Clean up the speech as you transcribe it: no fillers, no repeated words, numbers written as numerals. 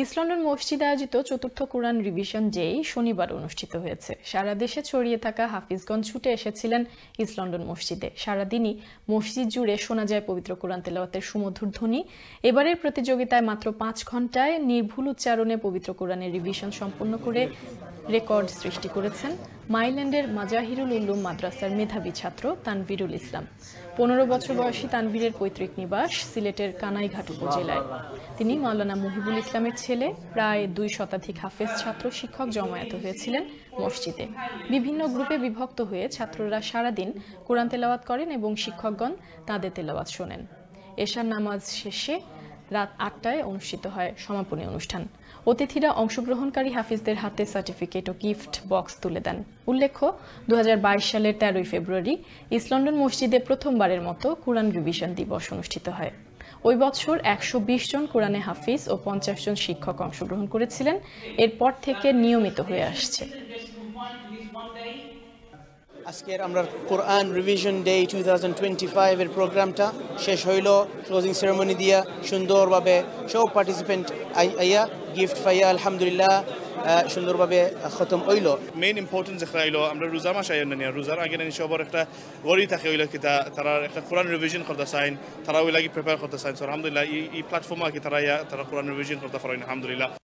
East London মসজিদে আয়োজিত চতুর্থ কোরআন রিভিশন ডে শনিবার অনুষ্ঠিত হয়েছে। সারা দেশে ছড়িয়ে থাকা হাফিজগণ ছুটে এসেছিলেন ইস্ট লন্ডন মসজিদে। সারাদিনই মসজিদ জুড়ে শোনা যায় পবিত্র কোরআন তেলাওয়াতের সুমধুর ধ্বনি। এবারের প্রতিযোগিতায় মাত্র 5 ঘন্টায় নির্ভুল উচ্চারণে পবিত্র কোরআনের রিভিশন সম্পন্ন করে রেকর্ড সৃষ্টি করেছেন মাইল্যান্ডের মাজাহিরুল উলুম মাদ্রাসার মেধাবী ছাত্র তানভীরুল ইসলাম। 15 বছর বয়সী তানভীরের পৈতৃক নিবাস সিলেটের কানাইঘাট উপজেলায়। তিনি মাওলানা মুহিবুল ইসলামের ছেলে। প্রায় 2 শতাধিক হাফেজ ছাত্র শিক্ষক জমায়েত হয়েছিলেন মসজিদে। বিভিন্ন গ্রুপে বিভক্ত হয়ে ছাত্ররা সারাদিন কোরআন তেলাওয়াত করেন এবং শিক্ষকগণ তাদের তেলাওয়াত শোনেন। এশার নামাজ শেষে রাত 8টায় অনুষ্ঠিত হয় সমাপনী অনুষ্ঠান। অতিথিরা অংশগ্রহণকারী হাফিজদের হাতে সার্টিফিকেট ও গিফট বক্স তুলে দেন। উল্লেখ্য, 2022 সালের 13 ফেব্রুয়ারি ইস্ট লন্ডন মসজিদে প্রথমবারের মতো কোরআন রিভিশন দিবস অনুষ্ঠিত হয়। ওই বছর 120 জন কোরআনে হাফিজ ও 50 জন শিক্ষক অংশগ্রহণ করেছিলেন। এরপর থেকে নিয়মিত হয়ে আসছে। আজকের আমরা কোরআন রিভিশন ডে 2025 এর প্রোগ্রামটা শেষ হইল। ক্লোজিং সেরেমনি দিয়া সুন্দরভাবে সব পার্টিসিপেন্ট আইয়া গিফট পাইয়া আলহামদুলিল্লাহ সুন্দরভাবে খতম হইল। মেইন ইম্পর্টেন্স একটা হইলো আমরা রোজার মাসে আইয়া রোজার আগে সবার একটা ওয়ারি থাকে হইলো কি তারা একটা কোরআন রিভিশন করতে চান, তারা ওই লাগি প্রিপেয়ার করতে চান। আলহামদুলিল্লাহ এই প্ল্যাটফর্মে কি তারা কোরআন রিভিশন করতে পারেন আলহামদুলিল্লাহ।